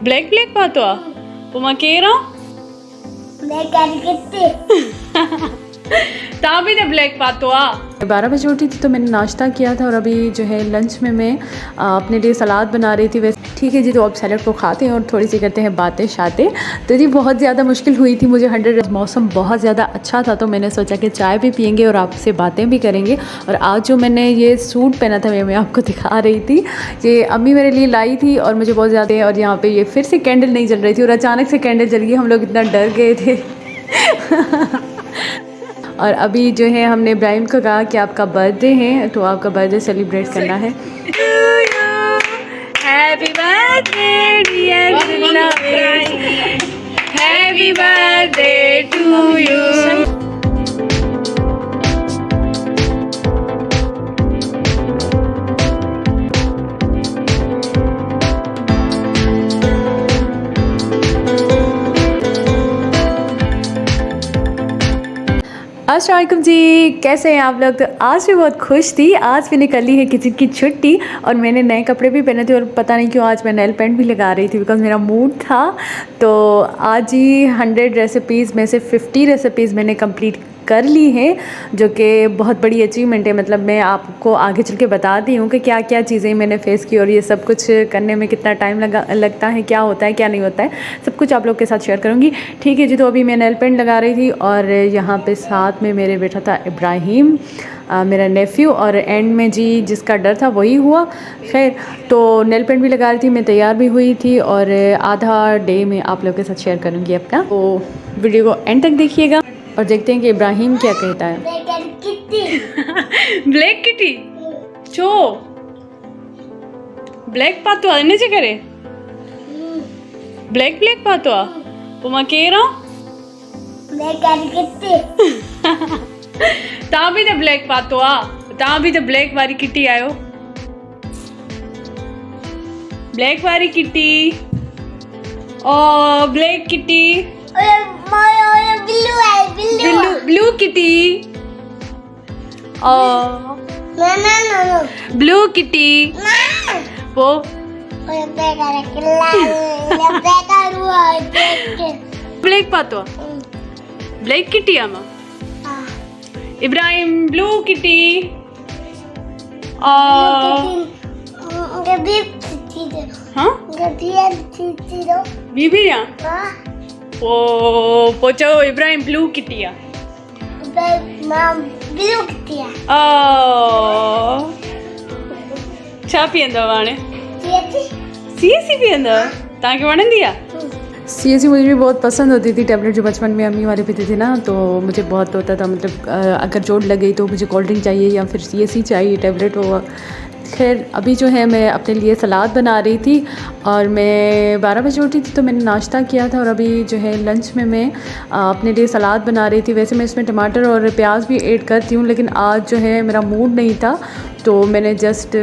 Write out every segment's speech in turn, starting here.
Black black पातो पुमा केरा ता भी तो ब्लैक पातो 12 बजे उठी थी तो मैंने नाश्ता किया था और अभी जो है लंच में मैं अपने लिए सलाद बना रही थी। वैसे ठीक है जी, तो अब सैलड को खाते हैं और थोड़ी सी करते हैं बातें शातें। तो जी बहुत ज़्यादा मुश्किल हुई थी मुझे 100। मौसम बहुत ज़्यादा अच्छा था तो मैंने सोचा कि चाय भी पियेंगे और आपसे बातें भी करेंगे। और आज जो मैंने ये सूट पहना था मैं आपको दिखा रही थी, ये अम्मी मेरे लिए लाई थी और मुझे बहुत ज़्यादा। और यहाँ पर ये फिर से कैंडल नहीं जल रही थी और अचानक से कैंडल जल गई, हम लोग इतना डर गए थे। और अभी जो है हमने इब्राहिम को कहा कि आपका बर्थडे है तो आपका बर्थडे सेलिब्रेट करना है। Happy birthday dear Ibrahim, happy birthday to you. अस्सलाम वालेकुम जी, कैसे हैं आप लोग। तो आज भी बहुत खुश थी, आज भी निकली है किसी की छुट्टी और मैंने नए कपड़े भी पहने थे और पता नहीं क्यों आज मैं नेल पेंट भी लगा रही थी बिकॉज़ मेरा मूड था। तो आज ही 100 रेसिपीज़ में से 50 रेसिपीज़ मैंने कंप्लीट कर ली है, जो कि बहुत बड़ी अचीवमेंट है। मतलब मैं आपको आगे चल के बताती हूँ कि क्या क्या चीज़ें मैंने फ़ेस की और ये सब कुछ करने में कितना टाइम लगता है, क्या होता है क्या नहीं होता है, सब कुछ आप लोग के साथ शेयर करूँगी। ठीक है जी, तो अभी मैं नेल पेंट लगा रही थी और यहाँ पे साथ में मेरे बैठा था इब्राहिम मेरा नेफ्यू, और एंड में जी जिसका डर था वही हुआ। खैर, तो नेल पेंट भी लगा रही थी मैं, तैयार भी हुई थी और आधा डे में आप लोग के साथ शेयर करूँगी अपना। तो वीडियो को एंड तक देखिएगा और देखते हैं कि इब्राहिम क्या कहता है। ब्लैक किटी चो ब्लैक पातो अने जे करे ब्लैक ब्लैक पातो पुमा केरा ता भी तो ब्लैक पातो ता भी तो ब्लैक वारी किटी आयो, ब्लैक वारी किटी ओ black kitty blue kitty blue kitty वो ब्लैक पातो ब्लैक किटी आमा इब्राहिम ब्लू किटी हाँ बीबी ओ पोचो इब्राहिम ब्लू किटिया छा पीअंदव हाणे सीएसी पीअंदव, तव्हांखे वणंदी आहे? सीएसी मुझे भी बहुत पसंद होती थी, टैबलेट जो बचपन में अम्मी वाले पीते थे ना, तो मुझे बहुत होता था। मतलब अगर चोट लग गई तो मुझे कोल्ड ड्रिंक चाहिए या फिर सीएसी चाहिए, टैबलेट हो। खैर, अभी जो है मैं अपने लिए सलाद बना रही थी और मैं 12 बजे उठी थी तो मैंने नाश्ता किया था और अभी जो है लंच में मैं अपने लिए सलाद बना रही थी। वैसे मैं इसमें टमाटर और प्याज भी ऐड करती हूँ, लेकिन आज जो है मेरा मूड नहीं था तो मैंने जस्ट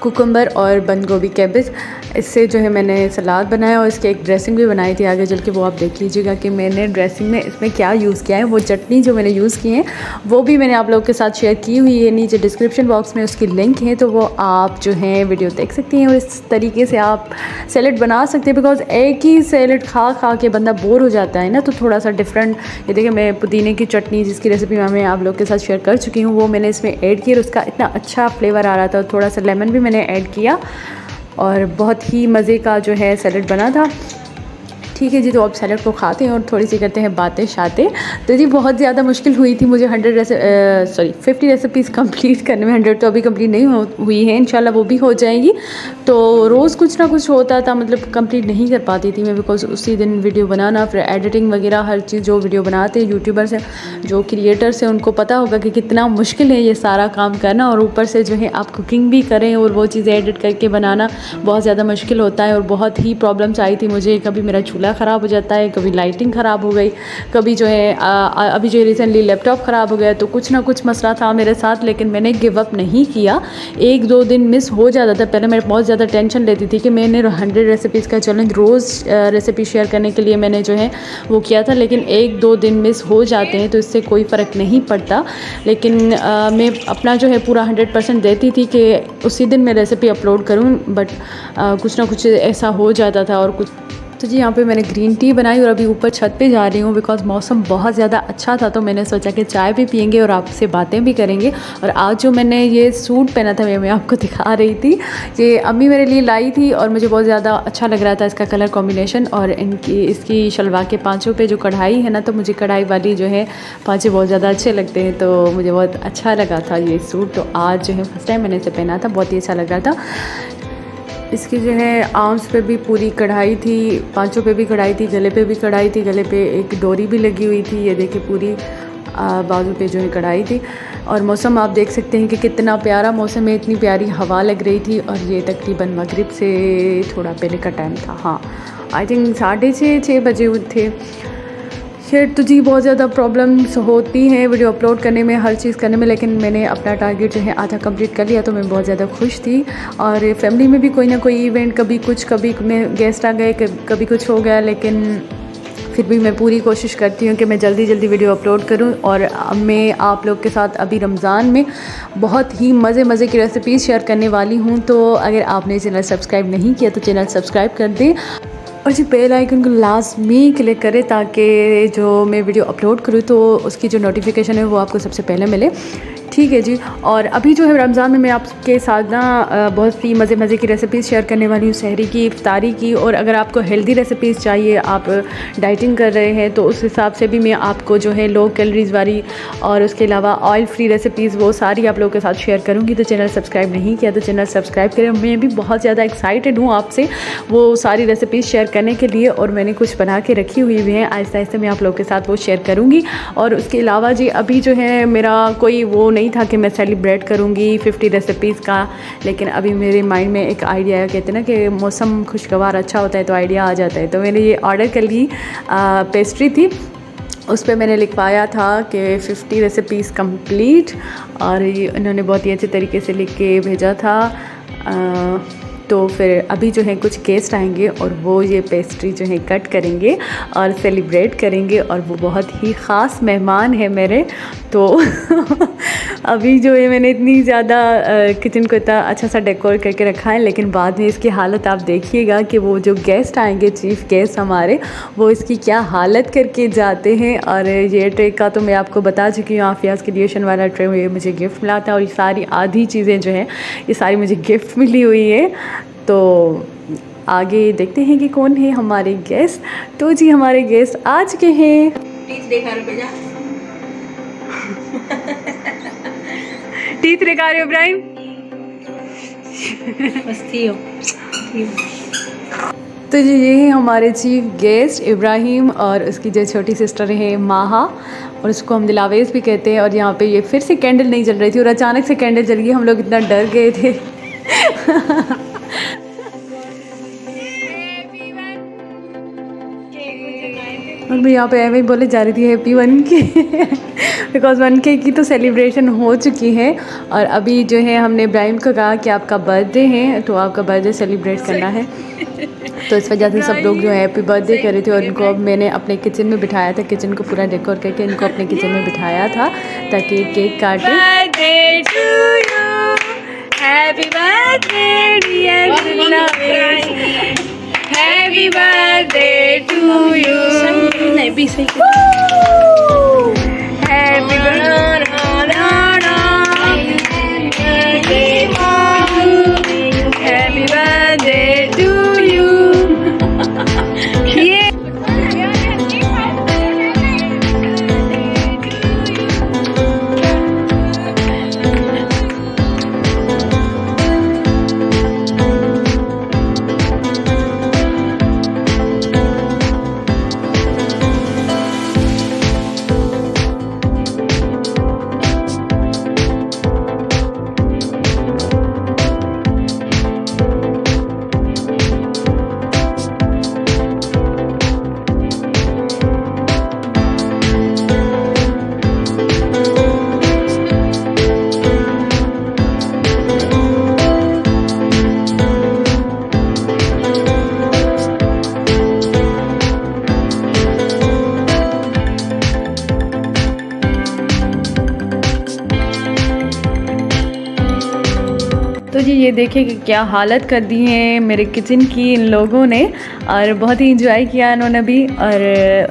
कुकुम्बर और बंद गोभी कैबेज इससे जो है मैंने सलाद बनाया और इसकी एक ड्रेसिंग भी बनाई थी। आगे चल के वो आप देख लीजिएगा कि मैंने ड्रेसिंग में इसमें क्या यूज़ किया है। वो चटनी जो मैंने यूज़ की है वो भी मैंने आप लोगों के साथ शेयर की हुई है, नीचे डिस्क्रिप्शन बॉक्स में उसकी लिंक है, तो वो आप जो है वीडियो देख सकती हैं। और इस तरीके से आप सैलेड बना सकते हैं बिकॉज़ एक ही सैलेड खा खा के बंदा बोर हो जाता है ना, तो थोड़ा सा डिफरेंट। ये देखिए मैं पुदीने की चटनी जिसकी रेसिपी मैं आप लोग के साथ शेयर कर चुकी हूँ वो मैंने इसमें ऐड की और उसका इतना अच्छा फ्लेवर आ रहा था। थोड़ा सा लेमन भी मैंने ऐड किया और बहुत ही मज़े का जो है सैलेड बना था। ठीक है जी, तो अब सैलेड को खाते हैं और थोड़ी सी करते हैं बातें शातें। तो जी बहुत ज़्यादा मुश्किल हुई थी मुझे 50 रेसिपीज़ कंप्लीट करने में। 100 तो अभी कंप्लीट नहीं हुई है, इंशाल्लाह वो भी हो जाएंगी। तो रोज़ कुछ ना कुछ होता था, मतलब कंप्लीट नहीं कर पाती थी मैं बिकॉज उसी दिन वीडियो बनाना, फिर एडिटिंग वगैरह हर चीज़। जो वीडियो बनाते हैं यूट्यूबर्स हैं, जो क्रिएटर्स हैं, उनको पता होगा कि कितना मुश्किल है ये सारा काम करना और ऊपर से जो है आप कुकिंग भी करें और वो चीज़ें एडिट करके बनाना बहुत ज़्यादा मुश्किल होता है। और बहुत ही प्रॉब्लम्स आई थी मुझे, कभी मेरा चूल्हा चूल्हा ख़राब हो जाता है, कभी लाइटिंग ख़राब हो गई, कभी जो है अभी जो रिसेंटली लैपटॉप ख़राब हो गया, तो कुछ ना कुछ मसला था मेरे साथ, लेकिन मैंने गिव अप नहीं किया। 1-2 दिन मिस हो जाता था। पहले मैं बहुत ज़्यादा टेंशन लेती थी कि मैंने 100 रेसिपीज़ का चैलेंज रोज़ रेसिपी शेयर करने के लिए मैंने जो है वो किया था, लेकिन 1-2 दिन मिस हो जाते हैं तो इससे कोई फ़र्क नहीं पड़ता। लेकिन मैं अपना जो है पूरा 100% देती थी कि उसी दिन मैं रेसिपी अपलोड करूं, बट कुछ ना कुछ ऐसा हो जाता था और कुछ। तो जी यहाँ पे मैंने ग्रीन टी बनाई और अभी ऊपर छत पे जा रही हूँ बिकॉज़ मौसम बहुत ज़्यादा अच्छा था, तो मैंने सोचा कि चाय भी पियेंगे और आपसे बातें भी करेंगे। और आज जो मैंने ये सूट पहना था मैं आपको दिखा रही थी, ये अम्मी मेरे लिए लाई थी और मुझे बहुत ज़्यादा अच्छा लग रहा था इसका कलर कॉम्बिनेशन। और इसकी शलवार के पाँचों पे जो कढ़ाई है ना, तो मुझे कढ़ाई वाली जो है पाँचे बहुत ज़्यादा अच्छे लगते हैं, तो मुझे बहुत अच्छा लगा था ये सूट। तो आज जो है फर्स्ट टाइम मैंने इसे पहना था, बहुत ही अच्छा लग रहा था। इसकी जो है आर्म्स पे भी पूरी कढ़ाई थी, पांचों पे भी कढ़ाई थी, गले पे भी कढ़ाई थी, गले पे एक डोरी भी लगी हुई थी। ये देखिए पूरी बाजू पे जो है कढ़ाई थी। और मौसम आप देख सकते हैं कि कितना प्यारा मौसम है, इतनी प्यारी हवा लग रही थी। और ये तकरीबन मगरिब से थोड़ा पहले का टाइम था, हाँ आई थिंक 6:30 बजे थे। खैर तो जी बहुत ज़्यादा प्रॉब्लम्स होती हैं वीडियो अपलोड करने में, हर चीज़ करने में, लेकिन मैंने अपना टारगेट जो है आधा कंप्लीट कर लिया, तो मैं बहुत ज़्यादा खुश थी। और फैमिली में भी कोई ना कोई इवेंट, कभी कुछ, कभी में गेस्ट आ गए, कभी कुछ हो गया, लेकिन फिर भी मैं पूरी कोशिश करती हूँ कि मैं जल्दी जल्दी वीडियो अपलोड करूँ। और मैं आप लोग के साथ अभी रमज़ान में बहुत ही मज़े की रेसिपीज़ शेयर करने वाली हूँ। तो अगर आपने चैनल सब्सक्राइब नहीं किया तो चैनल सब्सक्राइब कर दें और जी बेल आइकन को लाजमी क्लिक करें ताकि जो मैं वीडियो अपलोड करूँ तो उसकी जो नोटिफिकेशन है वो आपको सबसे पहले मिले। ठीक है जी। और अभी जो है रमज़ान में मैं आपके साथ ना बहुत सी मज़े की रेसिपीज़ शेयर करने वाली हूँ, सहरी की, इफ्तारी की। और अगर आपको हेल्दी रेसिपीज़ चाहिए, आप डाइटिंग कर रहे हैं, तो उस हिसाब से भी मैं आपको जो है लो कैलोरीज़ वाली और उसके अलावा ऑयल फ्री रेसिपीज़ वो सारी आप लोगों के साथ शेयर करूँगी। तो चैनल सब्सक्राइब नहीं किया तो चैनल सब्सक्राइब करें। मैं भी बहुत ज़्यादा एक्साइटेड हूँ आपसे वो सारी रेसिपीज़ शेयर करने के लिए, और मैंने कुछ बना के रखी हुई भी हैं, आहिस्ता आहिस्ता मैं आप लोगों के साथ वो शेयर करूँगी। और उसके अलावा जी अभी जो है मेरा कोई वो नहीं था कि मैं सेलिब्रेट करूँगी 50 रेसिपीज़ का, लेकिन अभी मेरे माइंड में एक आइडिया है, कहते हैं ना कि मौसम खुशगवार अच्छा होता है तो आइडिया आ जाता है। तो मैंने ये ऑर्डर कर ली, पेस्ट्री थी, उस पर मैंने लिखवाया था कि 50 रेसिपीज़ कंप्लीट, और ये इन्होंने बहुत ही अच्छे तरीके से लिख के भेजा था। तो फिर अभी जो है कुछ गेस्ट आएंगे और वो ये पेस्ट्री जो है कट करेंगे और सेलिब्रेट करेंगे, और वो बहुत ही ख़ास मेहमान है मेरे। तो अभी जो है मैंने इतनी ज़्यादा किचन को इतना अच्छा सा डेकोर करके रखा है, लेकिन बाद में इसकी हालत आप देखिएगा कि वो जो गेस्ट आएंगे, चीफ़ गेस्ट हमारे, वो इसकी क्या हालत करके जाते हैं। और ये ट्रे का तो मैं आपको बता चुकी हूँ, आफियाज़ क्रिएशन वाला ट्रे ये मुझे गिफ्ट मिला था, और ये सारी आधी चीज़ें जो हैं ये सारी मुझे गिफ्ट मिली हुई है। तो आगे देखते हैं कि कौन है हमारे गेस्ट। तो जी हमारे गेस्ट आ चुके हैं। टीथ दिखा रहे हो इब्राहिम? तो जी ये है हमारे चीफ गेस्ट इब्राहिम, और उसकी जो छोटी सिस्टर है माहा, और उसको हम दिलावेज भी कहते हैं। और यहाँ पे ये फिर से कैंडल नहीं जल रही थी और अचानक से कैंडल जल गई, हम लोग इतना डर गए थे। और मैं यहाँ पे ऐसे ही बोले जा रही थी हैप्पी 1K बिकॉज 1K की तो सेलिब्रेशन हो चुकी है। और अभी जो है हमने इब्राहिम को कहा कि आपका बर्थडे है तो आपका बर्थडे सेलिब्रेट करना है, तो इस वजह से सब लोग जो है हैप्पी बर्थडे कर रहे थे। और इनको अब मैंने अपने किचन में बिठाया था, किचन को पूरा डेकोर करके इनको अपने किचन में बिठाया था ताकि केक काटे। Happy birthday dear, Happy birthday to you. नहीं भी सही। Happy birthday, Happy birthday to you. ये देखिए कि क्या हालत कर दी है मेरे किचन की इन लोगों ने, और बहुत ही इंजॉय किया इन्होंने भी। और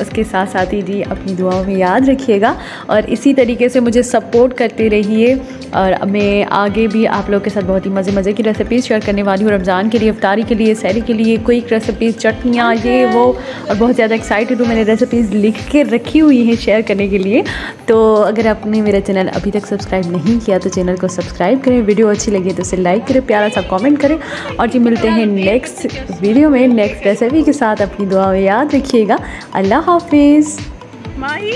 उसके साथ साथ ही जी अपनी दुआओं में याद रखिएगा और इसी तरीके से मुझे सपोर्ट करते रहिए। और मैं आगे भी आप लोगों के साथ बहुत ही मज़े की रेसिपीज़ शेयर करने वाली हूँ, रमज़ान के लिए, इफ्तारी के लिए, सहरी के लिए, क्विक रेसिपीज़, चटनियाँ, ये वो, और बहुत ज़्यादा एक्साइटेड हूँ। मैंने रेसिपीज़ लिख के रखी हुई हैं शेयर करने के लिए। तो अगर आपने मेरा चैनल अभी तक सब्सक्राइब नहीं किया तो चैनल को सब्सक्राइब करें, वीडियो अच्छी लगी तो उसे लाइक करें, प्यारा सा कमेंट करें। और जी मिलते हैं नेक्स्ट वीडियो में नेक्स्ट रेसिपी के साथ। अपनी दुआ में याद रखिएगा। अल्लाह हाफिज़। माई